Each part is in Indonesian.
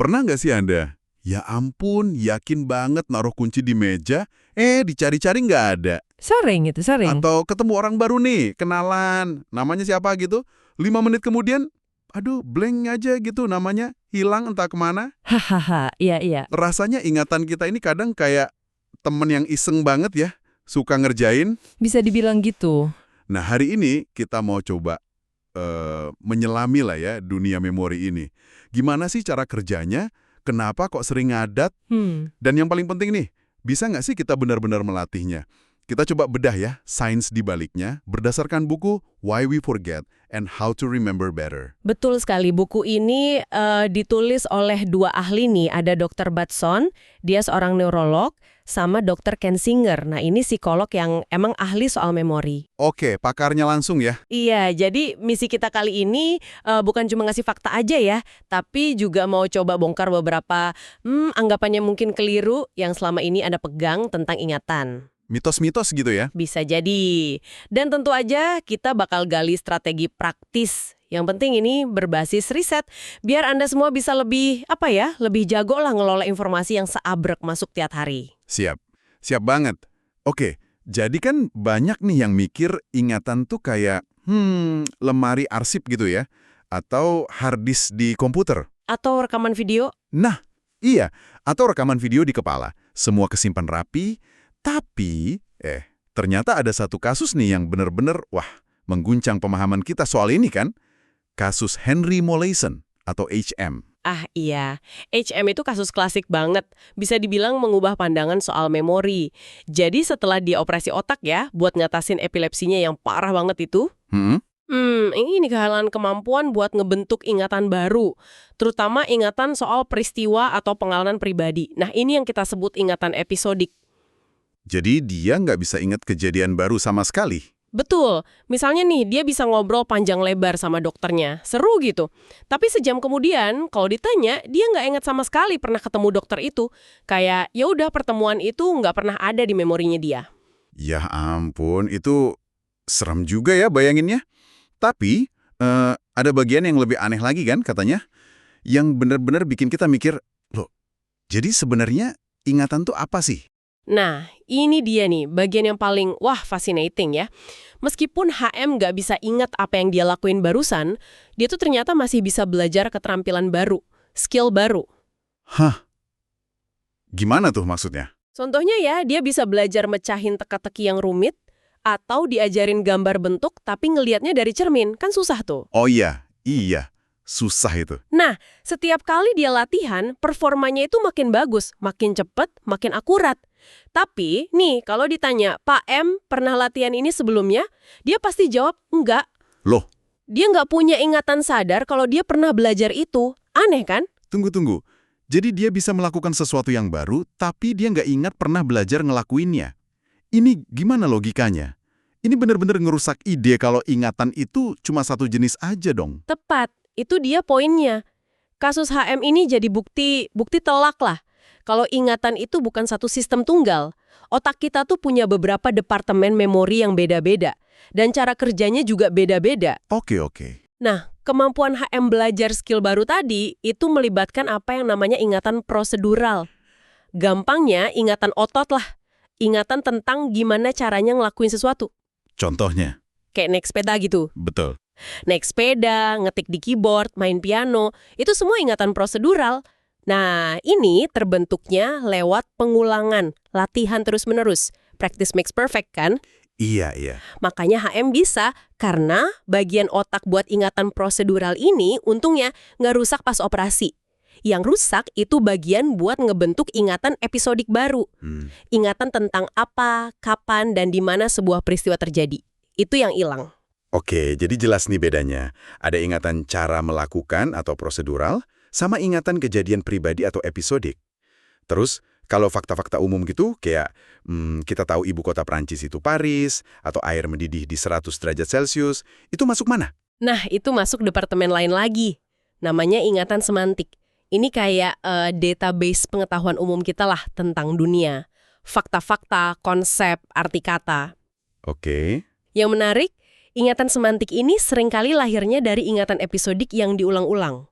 Pernah nggak sih Anda? Ya ampun, yakin banget naruh kunci di meja, dicari-cari nggak ada. Sering. Atau ketemu orang baru nih, kenalan, namanya siapa gitu, 5 menit kemudian, aduh blank aja gitu namanya, hilang entah kemana. Hahaha, iya. Rasanya ingatan kita ini kadang kayak temen yang iseng banget ya, suka ngerjain. Bisa dibilang gitu. Nah hari ini kita mau coba menyelami lah ya dunia memori ini. Gimana sih cara kerjanya? Kenapa kok sering ngadat? Dan yang paling penting nih, bisa nggak sih kita benar-benar melatihnya? Kita coba bedah ya, sains di baliknya, berdasarkan buku Why We Forget and How to Remember Better. Betul sekali, buku ini ditulis oleh dua ahli nih, ada Dr. Batson, dia seorang neurolog, sama Dr. Ken Singer. Nah ini psikolog yang emang ahli soal memori. Oke, pakarnya langsung ya. Iya, jadi misi kita kali ini bukan cuma ngasih fakta aja ya, tapi juga mau coba bongkar beberapa anggapannya mungkin keliru yang selama ini Anda pegang tentang ingatan. Mitos-mitos gitu ya. Bisa jadi. Dan tentu aja kita bakal gali strategi praktis. Yang penting ini berbasis riset, biar Anda semua bisa lebih jago lah ngelola informasi yang seabrek masuk tiap hari. Siap. Siap banget. Oke, jadi kan banyak nih yang mikir ingatan tuh kayak, lemari arsip gitu ya. Atau hard disk di komputer. Atau rekaman video? Nah, iya. Atau rekaman video di kepala. Semua kesimpan rapi, tapi, ternyata ada satu kasus nih yang benar-benar, mengguncang pemahaman kita soal ini kan? Kasus Henry Molaison atau HM. Ah iya, HM itu kasus klasik banget. Bisa dibilang mengubah pandangan soal memori. Jadi setelah dia operasi otak ya, buat ngatasin epilepsinya yang parah banget itu, ini kehilangan kemampuan buat ngebentuk ingatan baru. Terutama ingatan soal peristiwa atau pengalaman pribadi. Nah ini yang kita sebut ingatan episodik. Jadi dia nggak bisa ingat kejadian baru sama sekali. Betul. Misalnya nih, dia bisa ngobrol panjang lebar sama dokternya. Seru gitu. Tapi sejam kemudian, kalau ditanya, dia nggak ingat sama sekali pernah ketemu dokter itu. Kayak, ya udah pertemuan itu nggak pernah ada di memorinya dia. Ya ampun, itu serem juga ya bayanginnya. Tapi, ada bagian yang lebih aneh lagi kan katanya. Yang benar-benar bikin kita mikir, loh, jadi sebenarnya ingatan tuh apa sih? Nah, ini dia nih, bagian yang paling, fascinating ya. Meskipun HM nggak bisa ingat apa yang dia lakuin barusan, dia tuh ternyata masih bisa belajar keterampilan baru, skill baru. Hah? Gimana tuh maksudnya? Contohnya ya, dia bisa belajar mecahin teka-teki yang rumit, atau diajarin gambar bentuk tapi ngelihatnya dari cermin, kan susah tuh. Oh iya, susah itu. Nah, setiap kali dia latihan, performanya itu makin bagus, makin cepet, makin akurat. Tapi, nih, kalau ditanya, Pak M pernah latihan ini sebelumnya? Dia pasti jawab, enggak. Loh? Dia nggak punya ingatan sadar kalau dia pernah belajar itu. Aneh kan? Tunggu. Jadi dia bisa melakukan sesuatu yang baru, tapi dia nggak ingat pernah belajar ngelakuinnya. Ini gimana logikanya? Ini benar-benar ngerusak ide kalau ingatan itu cuma satu jenis aja dong. Tepat, itu dia poinnya. Kasus HM ini jadi bukti telak lah. Kalau ingatan itu bukan satu sistem tunggal. Otak kita tuh punya beberapa departemen memori yang beda-beda. Dan cara kerjanya juga beda-beda. Oke. Nah, kemampuan HM belajar skill baru tadi itu melibatkan apa yang namanya ingatan prosedural. Gampangnya ingatan otot lah. Ingatan tentang gimana caranya ngelakuin sesuatu. Contohnya? Kayak naik sepeda gitu. Betul. Naik sepeda, ngetik di keyboard, main piano, itu semua ingatan prosedural. Nah, ini terbentuknya lewat pengulangan, latihan terus-menerus. Practice makes perfect, kan? Iya. Makanya HM bisa, karena bagian otak buat ingatan prosedural ini untungnya nggak rusak pas operasi. Yang rusak itu bagian buat ngebentuk ingatan episodik baru. Ingatan tentang apa, kapan, dan di mana sebuah peristiwa terjadi. Itu yang hilang. Oke, jadi jelas nih bedanya. Ada ingatan cara melakukan atau prosedural, sama ingatan kejadian pribadi atau episodik. Terus, kalau fakta-fakta umum gitu, kayak kita tahu ibu kota Prancis itu Paris, atau air mendidih di 100 derajat Celcius, itu masuk mana? Nah, itu masuk departemen lain lagi. Namanya ingatan semantik. Ini kayak database pengetahuan umum kita lah tentang dunia. Fakta-fakta, konsep, arti kata. Oke. Yang menarik, ingatan semantik ini seringkali lahirnya dari ingatan episodik yang diulang-ulang.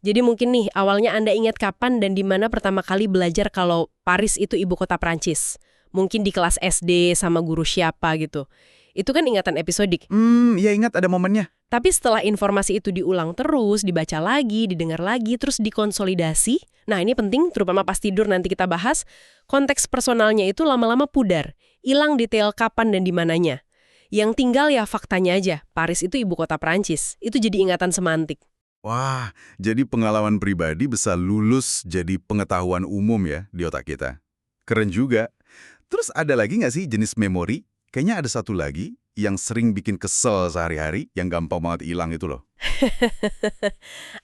Jadi mungkin nih, awalnya Anda ingat kapan dan di mana pertama kali belajar kalau Paris itu ibu kota Prancis. Mungkin di kelas SD sama guru siapa gitu. Itu kan ingatan episodik. Ya ingat ada momennya. Tapi setelah informasi itu diulang terus, dibaca lagi, didengar lagi, terus dikonsolidasi. Nah ini penting, terutama pas tidur nanti kita bahas. Konteks personalnya itu lama-lama pudar. Hilang detail kapan dan di mananya. Yang tinggal ya faktanya aja, Paris itu ibu kota Prancis. Itu jadi ingatan semantik. Wah, jadi pengalaman pribadi bisa lulus jadi pengetahuan umum ya di otak kita. Keren juga. Terus ada lagi nggak sih jenis memori? Kayaknya ada satu lagi yang sering bikin kesel sehari-hari, yang gampang banget hilang itu loh.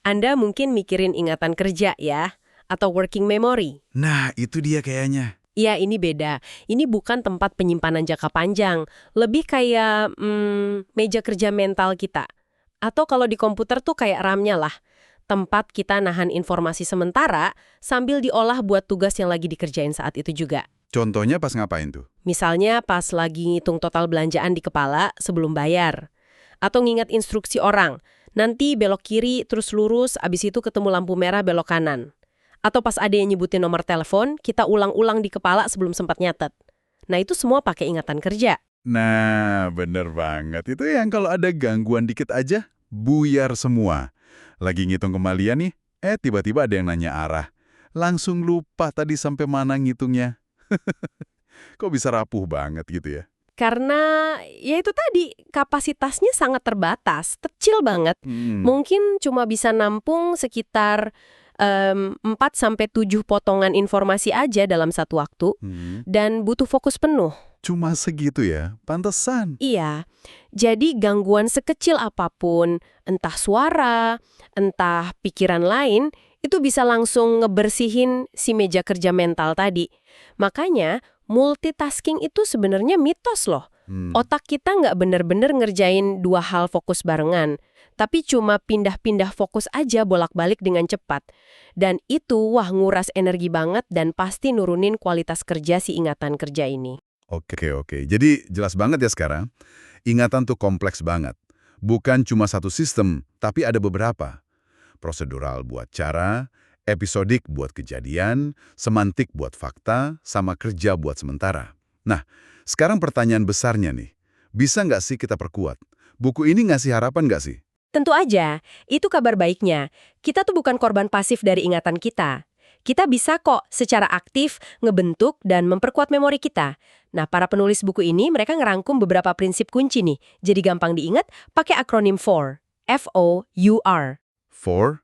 Anda mungkin mikirin ingatan kerja ya, atau working memory. Nah, itu dia kayaknya. Iya, ini beda. Ini bukan tempat penyimpanan jangka panjang. Lebih kayak meja kerja mental kita. Atau kalau di komputer tuh kayak RAM-nya lah. Tempat kita nahan informasi sementara sambil diolah buat tugas yang lagi dikerjain saat itu juga. Contohnya pas ngapain tuh? Misalnya pas lagi ngitung total belanjaan di kepala sebelum bayar. Atau ngingat instruksi orang. Nanti belok kiri terus lurus, abis itu ketemu lampu merah belok kanan. Atau pas ada yang nyebutin nomor telepon, kita ulang-ulang di kepala sebelum sempat nyatet. Nah itu semua pakai ingatan kerja. Nah, bener banget. Itu yang kalau ada gangguan dikit aja, buyar semua. Lagi ngitung kembalian nih, tiba-tiba ada yang nanya arah. Langsung lupa tadi sampai mana ngitungnya. Kok bisa rapuh banget gitu ya? Karena ya itu tadi, kapasitasnya sangat terbatas, kecil banget. Mungkin cuma bisa nampung sekitar 4-7 potongan informasi aja dalam satu waktu, dan butuh fokus penuh. Cuma segitu ya? Pantesan. Iya, jadi gangguan sekecil apapun, entah suara, entah pikiran lain, itu bisa langsung ngebersihin si meja kerja mental tadi. Makanya, multitasking itu sebenarnya mitos loh. Otak kita nggak bener-bener ngerjain dua hal fokus barengan, tapi cuma pindah-pindah fokus aja bolak-balik dengan cepat. Dan itu wah nguras energi banget dan pasti nurunin kualitas kerja si ingatan kerja ini. Oke. Jadi jelas banget ya sekarang. Ingatan tuh kompleks banget. Bukan cuma satu sistem, tapi ada beberapa. Prosedural buat cara, episodik buat kejadian, semantik buat fakta, sama kerja buat sementara. Nah, sekarang pertanyaan besarnya nih. Bisa nggak sih kita perkuat? Buku ini ngasih harapan nggak sih? Tentu aja, itu kabar baiknya. Kita tuh bukan korban pasif dari ingatan kita. Kita bisa kok secara aktif ngebentuk dan memperkuat memori kita. Nah, para penulis buku ini mereka ngerangkum beberapa prinsip kunci nih. Jadi gampang diingat pakai akronim FOUR. F-O-U-R. FOUR?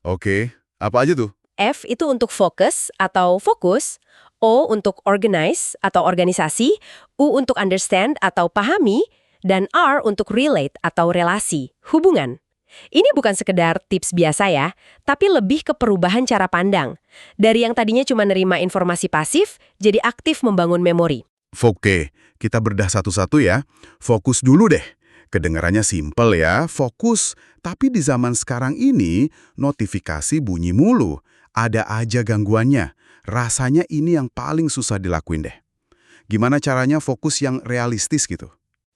Oke. Apa aja tuh? F itu untuk fokus atau fokus, O untuk organize atau organisasi, U untuk understand atau pahami, dan R untuk relate atau relasi, hubungan. Ini bukan sekedar tips biasa ya, tapi lebih ke perubahan cara pandang. Dari yang tadinya cuma nerima informasi pasif, jadi aktif membangun memori. Oke, kita bedah satu-satu ya. Fokus dulu deh. Kedengarannya simpel ya, fokus. Tapi di zaman sekarang ini, notifikasi bunyi mulu. Ada aja gangguannya. Rasanya ini yang paling susah dilakuin deh. Gimana caranya fokus yang realistis gitu?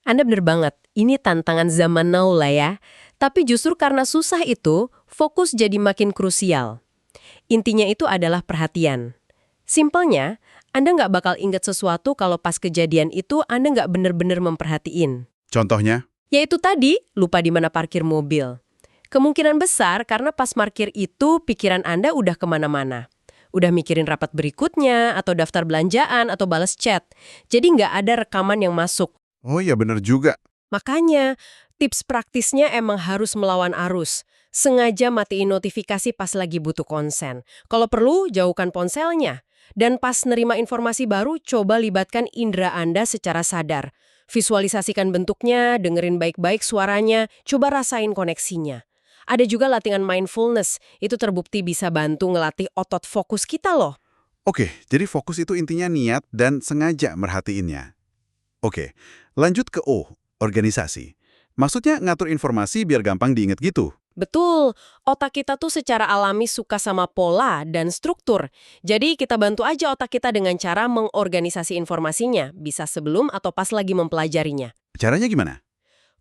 Anda bener banget, ini tantangan zaman now lah ya. Tapi justru karena susah itu, fokus jadi makin krusial. Intinya itu adalah perhatian. Simpelnya, Anda nggak bakal ingat sesuatu kalau pas kejadian itu Anda nggak bener-bener memperhatiin. Contohnya? Yaitu tadi, lupa di mana parkir mobil. Kemungkinan besar karena pas parkir itu pikiran Anda udah kemana-mana. Udah mikirin rapat berikutnya, atau daftar belanjaan, atau balas chat. Jadi nggak ada rekaman yang masuk. Oh iya bener juga. Makanya, tips praktisnya emang harus melawan arus. Sengaja matiin notifikasi pas lagi butuh konsen. Kalau perlu, jauhkan ponselnya. Dan pas nerima informasi baru, coba libatkan indera Anda secara sadar. Visualisasikan bentuknya, dengerin baik-baik suaranya, coba rasain koneksinya. Ada juga latihan mindfulness, itu terbukti bisa bantu ngelatih otot fokus kita loh. Oke, jadi fokus itu intinya niat dan sengaja merhatiinnya. Oke, lanjut ke O, organisasi. Maksudnya ngatur informasi biar gampang diingat gitu. Betul, otak kita tuh secara alami suka sama pola dan struktur. Jadi kita bantu aja otak kita dengan cara mengorganisasi informasinya, bisa sebelum atau pas lagi mempelajarinya. Caranya gimana?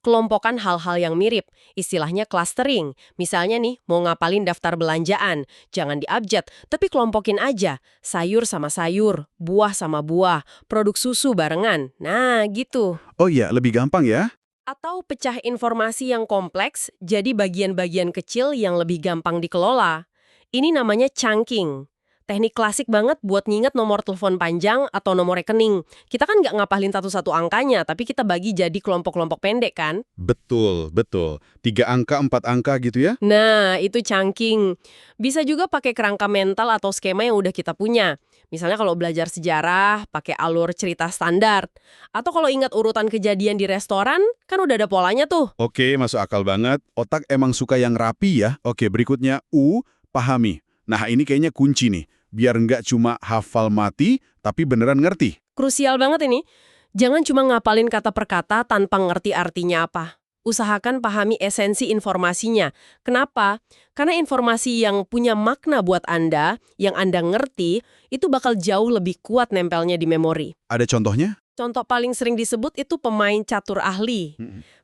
Kelompokkan hal-hal yang mirip, istilahnya clustering. Misalnya nih, mau ngapalin daftar belanjaan, jangan diabjad, tapi kelompokin aja. Sayur sama sayur, buah sama buah, produk susu barengan. Nah, gitu. Oh iya, lebih gampang ya? Atau pecah informasi yang kompleks jadi bagian-bagian kecil yang lebih gampang dikelola. Ini namanya chunking. Teknik klasik banget buat nginget nomor telepon panjang atau nomor rekening. Kita kan nggak ngapalin satu-satu angkanya, tapi kita bagi jadi kelompok-kelompok pendek kan? Betul, betul. 3 angka, 4 angka gitu ya? Nah, itu chunking. Bisa juga pakai kerangka mental atau skema yang udah kita punya. Misalnya kalau belajar sejarah, pakai alur cerita standar. Atau kalau ingat urutan kejadian di restoran, kan udah ada polanya tuh. Oke, masuk akal banget. Otak emang suka yang rapi ya. Oke, berikutnya U, pahami. Nah, ini kayaknya kunci nih. Biar nggak cuma hafal mati, tapi beneran ngerti. Krusial banget ini. Jangan cuma ngapalin kata per kata tanpa ngerti artinya apa. Usahakan pahami esensi informasinya. Kenapa? Karena informasi yang punya makna buat Anda, yang Anda ngerti, itu bakal jauh lebih kuat nempelnya di memori. Ada contohnya? Contoh paling sering disebut itu pemain catur ahli.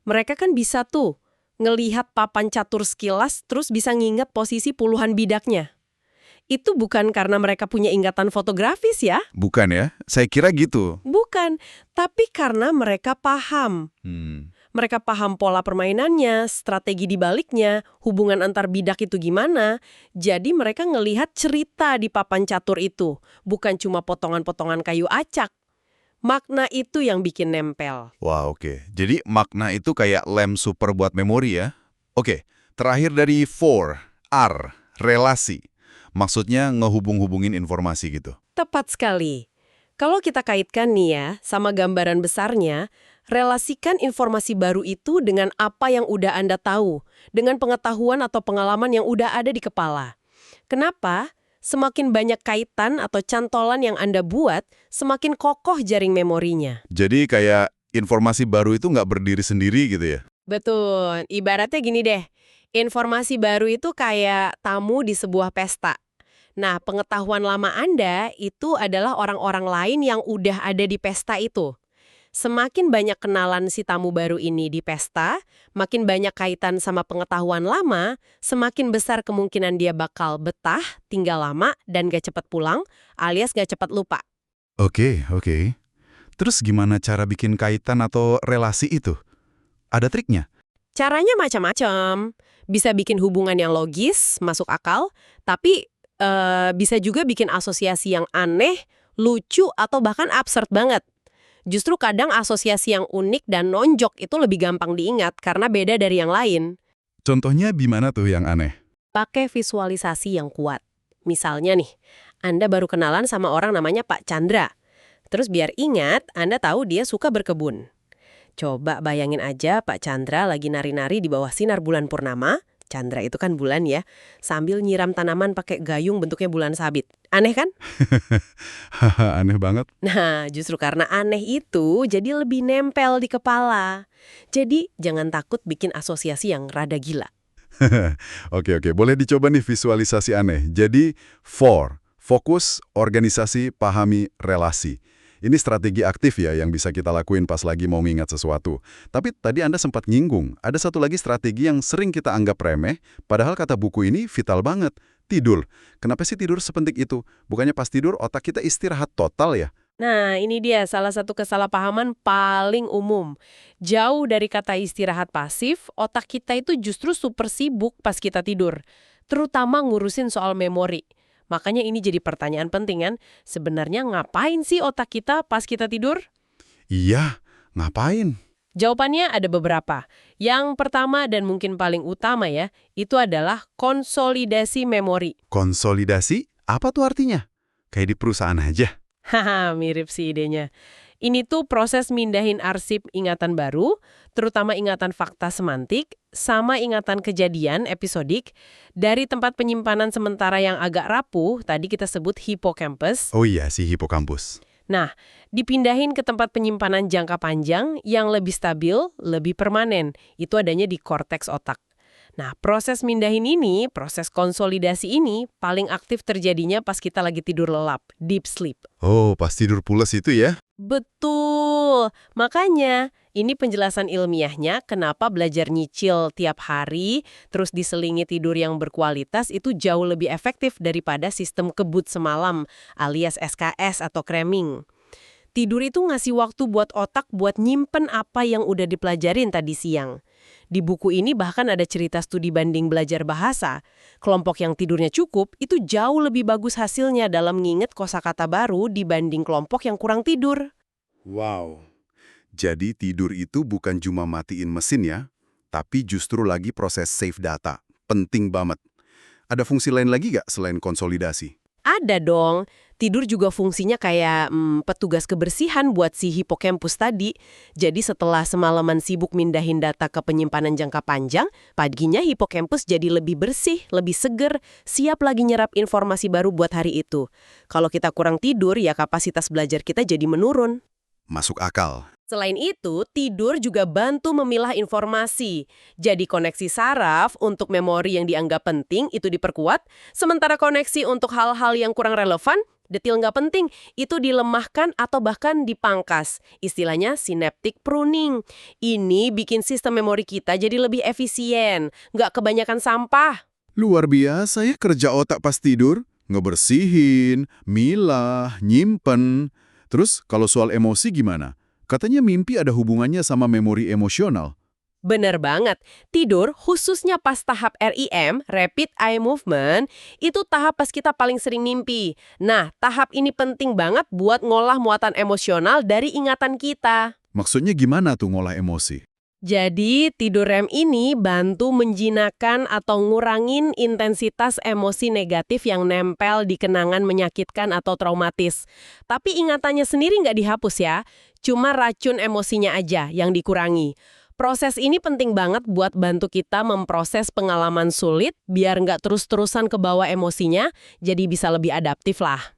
Mereka kan bisa tuh ngelihat papan catur sekilas terus bisa nginget posisi puluhan bidaknya. Itu bukan karena mereka punya ingatan fotografis ya. Bukan ya? Saya kira gitu. Bukan, tapi karena mereka paham. Mereka paham pola permainannya, strategi di baliknya, hubungan antar bidak itu gimana. Jadi mereka ngelihat cerita di papan catur itu, bukan cuma potongan-potongan kayu acak. Makna itu yang bikin nempel. Wah, oke. Jadi makna itu kayak lem super buat memori ya? Oke, terakhir dari 4, R, relasi. Maksudnya ngehubung-hubungin informasi gitu. Tepat sekali. Kalau kita kaitkan nih ya, sama gambaran besarnya, relasikan informasi baru itu dengan apa yang udah Anda tahu, dengan pengetahuan atau pengalaman yang udah ada di kepala. Kenapa? Semakin banyak kaitan atau cantolan yang Anda buat, semakin kokoh jaring memorinya. Jadi kayak informasi baru itu nggak berdiri sendiri gitu ya? Betul. Ibaratnya gini deh, informasi baru itu kayak tamu di sebuah pesta. Nah, pengetahuan lama Anda itu adalah orang-orang lain yang udah ada di pesta itu. Semakin banyak kenalan si tamu baru ini di pesta, makin banyak kaitan sama pengetahuan lama, semakin besar kemungkinan dia bakal betah, tinggal lama, dan gak cepat pulang, alias gak cepat lupa. Oke. Terus gimana cara bikin kaitan atau relasi itu? Ada triknya? Caranya macam-macam. Bisa bikin hubungan yang logis, masuk akal, tapi bisa juga bikin asosiasi yang aneh, lucu, atau bahkan absurd banget. Justru kadang asosiasi yang unik dan nonjok itu lebih gampang diingat karena beda dari yang lain. Contohnya gimana tuh yang aneh? Pakai visualisasi yang kuat. Misalnya nih, Anda baru kenalan sama orang namanya Pak Chandra. Terus biar ingat, Anda tahu dia suka berkebun. Coba bayangin aja Pak Chandra lagi nari-nari di bawah sinar bulan purnama. Chandra itu kan bulan ya, sambil nyiram tanaman pakai gayung bentuknya bulan sabit. Aneh kan? Aneh banget. Nah, justru karena aneh itu jadi lebih nempel di kepala. Jadi jangan takut bikin asosiasi yang rada gila. Oke. Boleh dicoba nih visualisasi aneh. Jadi 4, fokus, organisasi, pahami, relasi. Ini strategi aktif ya yang bisa kita lakuin pas lagi mau ngingat sesuatu. Tapi tadi Anda sempat nyinggung, ada satu lagi strategi yang sering kita anggap remeh, padahal kata buku ini vital banget. Tidur. Kenapa sih tidur sepenting itu? Bukannya pas tidur otak kita istirahat total ya? Nah, ini dia salah satu kesalahpahaman paling umum. Jauh dari kata istirahat pasif, otak kita itu justru super sibuk pas kita tidur. Terutama ngurusin soal memori. Makanya ini jadi pertanyaan penting kan, sebenarnya ngapain sih otak kita pas kita tidur? Iya, ngapain? Jawabannya ada beberapa. Yang pertama dan mungkin paling utama ya, itu adalah konsolidasi memori. Konsolidasi? Apa tuh artinya? Kayak di perusahaan aja. Haha, mirip sih idenya. Ini tuh proses mindahin arsip ingatan baru, terutama ingatan fakta semantik, sama ingatan kejadian episodik, dari tempat penyimpanan sementara yang agak rapuh, tadi kita sebut hippocampus. Oh iya, si hippocampus. Nah, dipindahin ke tempat penyimpanan jangka panjang yang lebih stabil, lebih permanen. Itu adanya di korteks otak. Nah, proses mindahin ini, proses konsolidasi ini, paling aktif terjadinya pas kita lagi tidur lelap, deep sleep. Oh, pas tidur pules itu ya? Betul. Makanya, Ini penjelasan ilmiahnya kenapa belajar nyicil tiap hari, terus diselingi tidur yang berkualitas itu jauh lebih efektif daripada sistem kebut semalam, alias SKS atau cramming. Tidur itu ngasih waktu buat otak buat nyimpen apa yang udah dipelajarin tadi siang. Di buku ini bahkan ada cerita studi banding belajar bahasa. Kelompok yang tidurnya cukup itu jauh lebih bagus hasilnya dalam nginget kosakata baru dibanding kelompok yang kurang tidur. Wow. Jadi tidur itu bukan cuma matiin mesin ya, tapi justru lagi proses save data. Penting banget. Ada fungsi lain lagi nggak selain konsolidasi? Ada dong. Tidur juga fungsinya kayak petugas kebersihan buat si hipokampus tadi. Jadi setelah semalaman sibuk mindahin data ke penyimpanan jangka panjang, paginya hipokampus jadi lebih bersih, lebih seger, siap lagi nyerap informasi baru buat hari itu. Kalau kita kurang tidur, ya kapasitas belajar kita jadi menurun. Masuk akal. Selain itu, tidur juga bantu memilah informasi. Jadi koneksi saraf untuk memori yang dianggap penting itu diperkuat, sementara koneksi untuk hal-hal yang kurang relevan, detil nggak penting, itu dilemahkan atau bahkan dipangkas. Istilahnya synaptic pruning. Ini bikin sistem memori kita jadi lebih efisien, nggak kebanyakan sampah. Luar biasa ya kerja otak pas tidur. Ngebersihin, milah, nyimpen. Terus kalau soal emosi gimana? Katanya mimpi ada hubungannya sama memori emosional. Bener banget. Tidur, khususnya pas tahap REM, Rapid Eye Movement, itu tahap pas kita paling sering mimpi. Nah, tahap ini penting banget buat ngolah muatan emosional dari ingatan kita. Maksudnya gimana tuh ngolah emosi? Jadi, tidur REM ini bantu menjinakkan atau ngurangin intensitas emosi negatif yang nempel di kenangan menyakitkan atau traumatis. Tapi ingatannya sendiri nggak dihapus ya, cuma racun emosinya aja yang dikurangi. Proses ini penting banget buat bantu kita memproses pengalaman sulit biar nggak terus-terusan kebawa emosinya, jadi bisa lebih adaptif lah.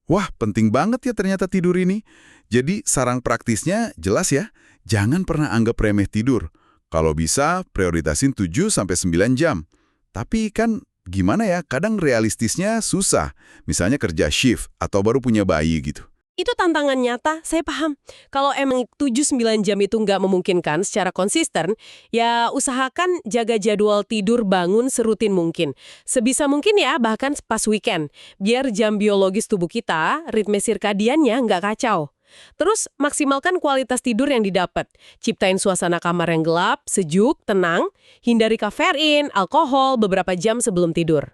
Wah, penting banget ya ternyata tidur ini. Jadi saran praktisnya jelas ya, jangan pernah anggap remeh tidur. Kalau bisa, prioritasin 7-9 jam. Tapi kan gimana ya, kadang realistisnya susah. Misalnya kerja shift atau baru punya bayi gitu. Itu tantangan nyata, saya paham. Kalau emang 7-9 jam itu nggak memungkinkan secara konsisten, ya usahakan jaga jadwal tidur bangun serutin mungkin. Sebisa mungkin ya, bahkan pas weekend. Biar jam biologis tubuh kita, ritme sirkadiannya nggak kacau. Terus, maksimalkan kualitas tidur yang didapat. Ciptain suasana kamar yang gelap, sejuk, tenang. Hindari kafein, alkohol beberapa jam sebelum tidur.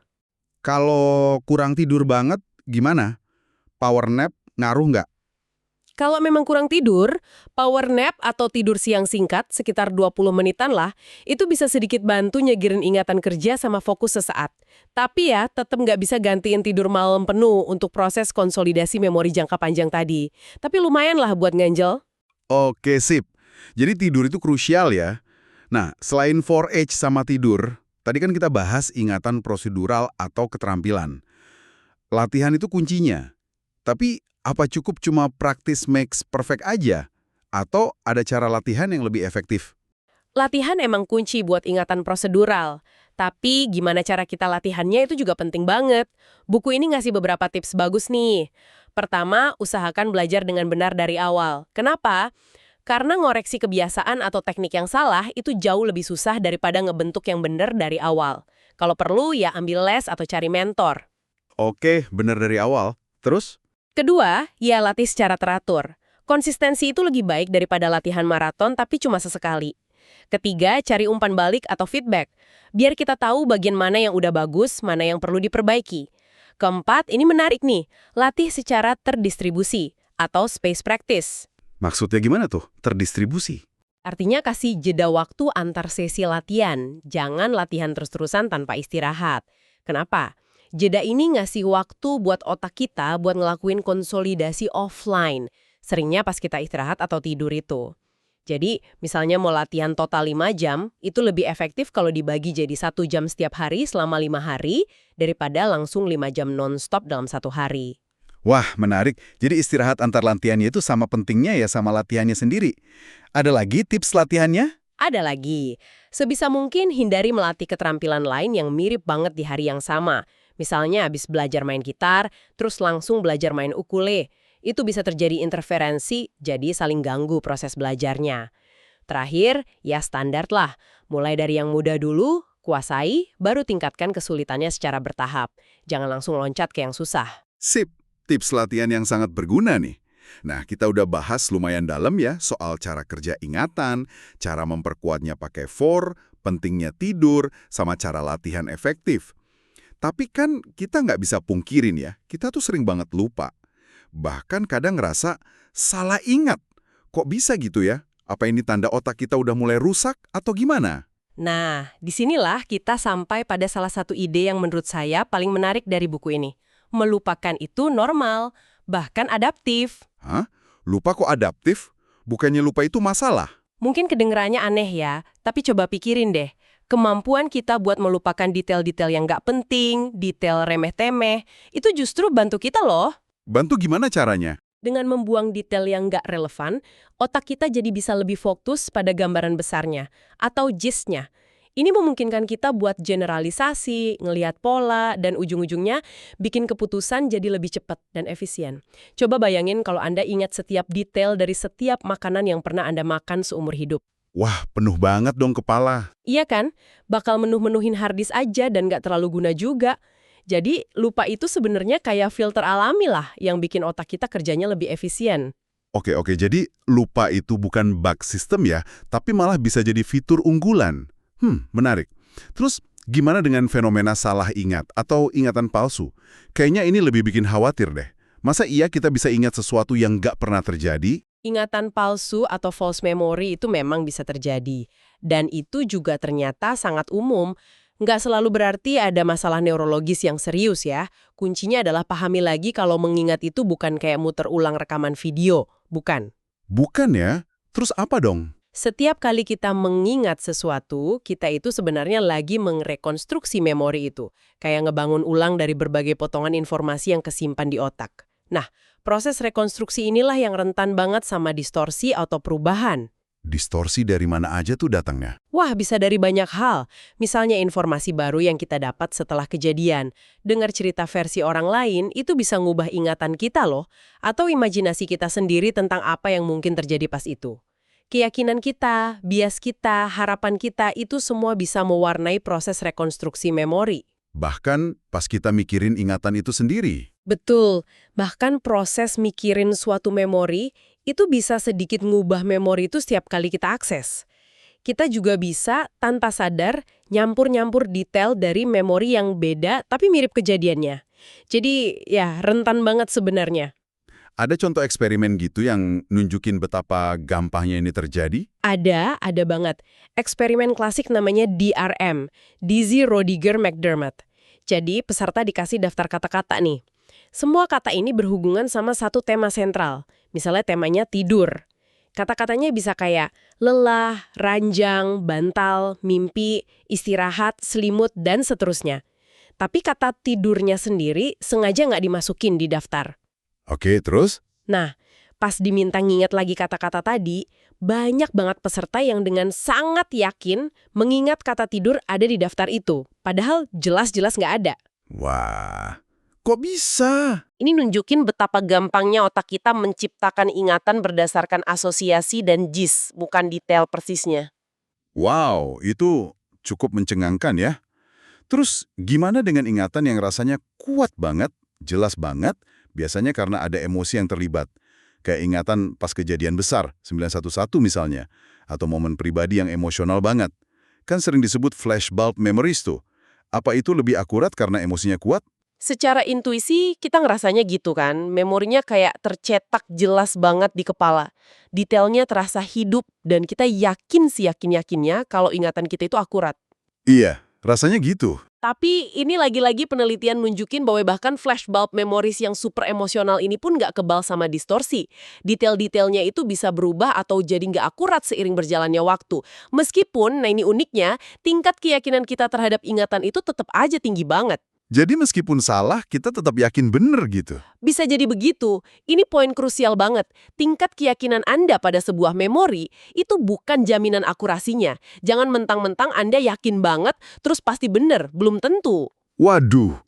Kalau kurang tidur banget, gimana? Power nap ngaruh nggak? Kalau memang kurang tidur, power nap atau tidur siang singkat, sekitar 20 menitan lah, itu bisa sedikit bantu nyegerin ingatan kerja sama fokus sesaat. Tapi ya, tetap nggak bisa gantiin tidur malam penuh untuk proses konsolidasi memori jangka panjang tadi. Tapi lumayan lah buat nganjel. Oke, sip. Jadi tidur itu krusial ya. Nah, selain 4H sama tidur, tadi kan kita bahas ingatan prosedural atau keterampilan. Latihan itu kuncinya. Tapi apa cukup cuma practice makes perfect aja? Atau ada cara latihan yang lebih efektif? Latihan emang kunci buat ingatan prosedural. Tapi gimana cara kita latihannya itu juga penting banget. Buku ini ngasih beberapa tips bagus nih. Pertama, usahakan belajar dengan benar dari awal. Kenapa? Karena ngoreksi kebiasaan atau teknik yang salah itu jauh lebih susah daripada ngebentuk yang benar dari awal. Kalau perlu ya ambil les atau cari mentor. Oke, benar dari awal. Terus? Kedua, ya latih secara teratur. Konsistensi itu lebih baik daripada latihan maraton tapi cuma sesekali. Ketiga, cari umpan balik atau feedback. Biar kita tahu bagian mana yang udah bagus, mana yang perlu diperbaiki. Keempat, ini menarik nih, latih secara terdistribusi atau space practice. Maksudnya gimana tuh? Terdistribusi? Artinya kasih jeda waktu antar sesi latihan. Jangan latihan terus-terusan tanpa istirahat. Kenapa? Jeda ini ngasih waktu buat otak kita buat ngelakuin konsolidasi offline. Seringnya pas kita istirahat atau tidur itu. Jadi, misalnya mau latihan total 5 jam, itu lebih efektif kalau dibagi jadi 1 jam setiap hari selama 5 hari, daripada langsung 5 jam non-stop dalam 1 hari. Wah, menarik. Jadi istirahat antar latihannya itu sama pentingnya ya sama latihannya sendiri. Ada lagi tips latihannya? Ada lagi. Sebisa mungkin hindari melatih keterampilan lain yang mirip banget di hari yang sama. Misalnya habis belajar main gitar, terus langsung belajar main ukulele. Itu bisa terjadi interferensi, jadi saling ganggu proses belajarnya. Terakhir, ya standar lah. Mulai dari yang mudah dulu, kuasai, baru tingkatkan kesulitannya secara bertahap. Jangan langsung loncat ke yang susah. Sip, tips latihan yang sangat berguna nih. Nah, kita udah bahas lumayan dalam ya soal cara kerja ingatan, cara memperkuatnya pakai FOR, pentingnya tidur, sama cara latihan efektif. Tapi kan kita nggak bisa pungkirin ya, kita tuh sering banget lupa. Bahkan kadang ngerasa salah ingat. Kok bisa gitu ya? Apa ini tanda otak kita udah mulai rusak atau gimana? Nah, disinilah kita sampai pada salah satu ide yang menurut saya paling menarik dari buku ini. Melupakan itu normal, bahkan adaptif. Hah? Lupa kok adaptif? Bukannya lupa itu masalah? Mungkin kedengerannya aneh ya, tapi coba pikirin deh. Kemampuan kita buat melupakan detail-detail yang nggak penting, detail remeh-temeh, itu justru bantu kita loh. Bantu gimana caranya? Dengan membuang detail yang nggak relevan, otak kita jadi bisa lebih fokus pada gambaran besarnya, atau gist-nya. Ini memungkinkan kita buat generalisasi, ngelihat pola, dan ujung-ujungnya bikin keputusan jadi lebih cepat dan efisien. Coba bayangin kalau Anda ingat setiap detail dari setiap makanan yang pernah Anda makan seumur hidup. Wah, penuh banget dong kepala. Iya kan? Bakal menuhin harddisk aja dan nggak terlalu guna juga. Jadi, lupa itu sebenarnya kayak filter alami lah yang bikin otak kita kerjanya lebih efisien. Oke, jadi lupa itu bukan bug sistem ya, tapi malah bisa jadi fitur unggulan. Menarik. Terus, gimana dengan fenomena salah ingat atau ingatan palsu? Kayaknya ini lebih bikin khawatir deh. Masa iya kita bisa ingat sesuatu yang nggak pernah terjadi? Ingatan palsu atau false memory itu memang bisa terjadi. Dan itu juga ternyata sangat umum. Nggak selalu berarti ada masalah neurologis yang serius ya. Kuncinya adalah pahami lagi kalau mengingat itu bukan kayak muter ulang rekaman video. Bukan. Bukan ya? Terus apa dong? Setiap kali kita mengingat sesuatu, kita itu sebenarnya lagi merekonstruksi memori itu. Kayak ngebangun ulang dari berbagai potongan informasi yang kesimpan di otak. Nah, proses rekonstruksi inilah yang rentan banget sama distorsi atau perubahan. Distorsi dari mana aja tuh datangnya? Wah, bisa dari banyak hal. Misalnya informasi baru yang kita dapat setelah kejadian. Dengar cerita versi orang lain, itu bisa ngubah ingatan kita loh. Atau imajinasi kita sendiri tentang apa yang mungkin terjadi pas itu. Keyakinan kita, bias kita, harapan kita, itu semua bisa mewarnai proses rekonstruksi memori. Bahkan pas kita mikirin ingatan itu sendiri. Betul. Bahkan proses mikirin suatu memori, itu bisa sedikit ngubah memori itu setiap kali kita akses. Kita juga bisa, tanpa sadar, nyampur-nyampur detail dari memori yang beda tapi mirip kejadiannya. Jadi, ya, rentan banget sebenarnya. Ada contoh eksperimen gitu yang nunjukin betapa gampangnya ini terjadi? Ada banget. Eksperimen klasik namanya DRM, Dizzy Rodiger McDermott. Jadi, peserta dikasih daftar kata-kata nih. Semua kata ini berhubungan sama satu tema sentral. Misalnya temanya tidur. Kata-katanya bisa kayak lelah, ranjang, bantal, mimpi, istirahat, selimut, dan seterusnya. Tapi kata tidurnya sendiri sengaja nggak dimasukin di daftar. Oke, terus? Nah, pas diminta nginget lagi kata-kata tadi, banyak banget peserta yang dengan sangat yakin mengingat kata tidur ada di daftar itu. Padahal jelas-jelas nggak ada. Wah, kok bisa? Ini nunjukin betapa gampangnya otak kita menciptakan ingatan berdasarkan asosiasi dan gist, bukan detail persisnya. Wow, itu cukup mencengangkan ya. Terus gimana dengan ingatan yang rasanya kuat banget, jelas banget, biasanya karena ada emosi yang terlibat. Kayak ingatan pas kejadian besar, 911 misalnya, atau momen pribadi yang emosional banget. Kan sering disebut flashbulb memories tuh. Apa itu lebih akurat karena emosinya kuat? Secara intuisi, kita ngerasanya gitu kan. Memorinya kayak tercetak jelas banget di kepala. Detailnya terasa hidup, dan kita yakin seyakin-yakinnya kalau ingatan kita itu akurat. Iya, rasanya gitu. Tapi ini lagi-lagi penelitian nunjukin bahwa bahkan flashbulb memories yang super emosional ini pun nggak kebal sama distorsi. Detail-detailnya itu bisa berubah atau jadi nggak akurat seiring berjalannya waktu. Meskipun, nah ini uniknya, tingkat keyakinan kita terhadap ingatan itu tetap aja tinggi banget. Jadi meskipun salah, kita tetap yakin bener gitu. Bisa jadi begitu. Ini poin krusial banget. Tingkat keyakinan Anda pada sebuah memori itu bukan jaminan akurasinya. Jangan mentang-mentang Anda yakin banget, terus pasti bener. Belum tentu. Waduh,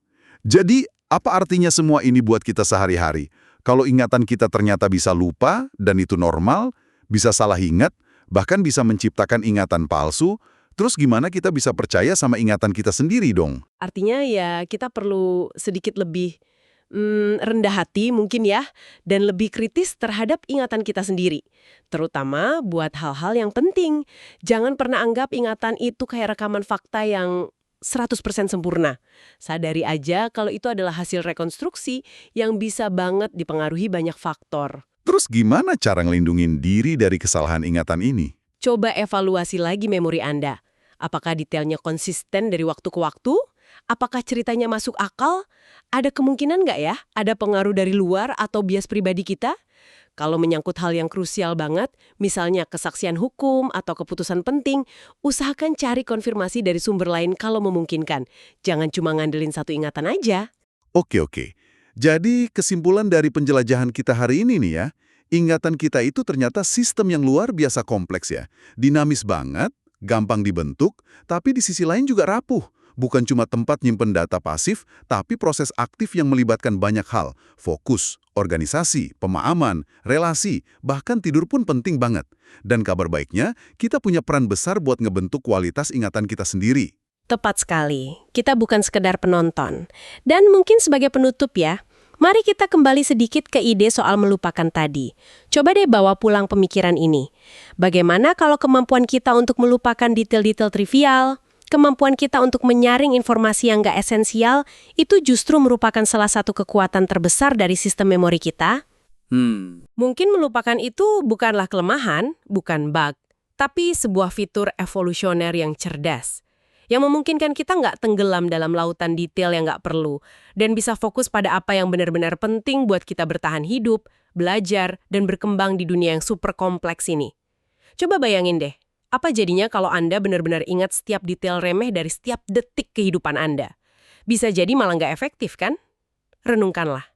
jadi apa artinya semua ini buat kita sehari-hari? Kalau ingatan kita ternyata bisa lupa, dan itu normal, bisa salah ingat, bahkan bisa menciptakan ingatan palsu. Terus gimana kita bisa percaya sama ingatan kita sendiri dong? Artinya ya kita perlu sedikit lebih rendah hati mungkin ya, dan lebih kritis terhadap ingatan kita sendiri. Terutama buat hal-hal yang penting. Jangan pernah anggap ingatan itu kayak rekaman fakta yang 100% sempurna. Sadari aja kalau itu adalah hasil rekonstruksi yang bisa banget dipengaruhi banyak faktor. Terus gimana cara ngelindungin diri dari kesalahan ingatan ini? Coba evaluasi lagi memori Anda. Apakah detailnya konsisten dari waktu ke waktu? Apakah ceritanya masuk akal? Ada kemungkinan nggak ya ada pengaruh dari luar atau bias pribadi kita? Kalau menyangkut hal yang krusial banget, misalnya kesaksian hukum atau keputusan penting, usahakan cari konfirmasi dari sumber lain kalau memungkinkan. Jangan cuma ngandelin satu ingatan aja. Oke. Jadi kesimpulan dari penjelajahan kita hari ini nih ya, ingatan kita itu ternyata sistem yang luar biasa kompleks ya. Dinamis banget, gampang dibentuk, tapi di sisi lain juga rapuh. Bukan cuma tempat nyimpen data pasif, tapi proses aktif yang melibatkan banyak hal. Fokus, organisasi, pemahaman, relasi, bahkan tidur pun penting banget. Dan kabar baiknya, kita punya peran besar buat ngebentuk kualitas ingatan kita sendiri. Tepat sekali. Kita bukan sekedar penonton. Dan mungkin sebagai penutup ya, mari kita kembali sedikit ke ide soal melupakan tadi. Coba deh bawa pulang pemikiran ini. Bagaimana kalau kemampuan kita untuk melupakan detail-detail trivial, kemampuan kita untuk menyaring informasi yang nggak esensial, itu justru merupakan salah satu kekuatan terbesar dari sistem memori kita? Mungkin melupakan itu bukanlah kelemahan, bukan bug, tapi sebuah fitur evolusioner yang cerdas, yang memungkinkan kita nggak tenggelam dalam lautan detail yang nggak perlu, dan bisa fokus pada apa yang benar-benar penting buat kita bertahan hidup, belajar, dan berkembang di dunia yang super kompleks ini. Coba bayangin deh, apa jadinya kalau Anda benar-benar ingat setiap detail remeh dari setiap detik kehidupan Anda? Bisa jadi malah nggak efektif kan? Renungkanlah.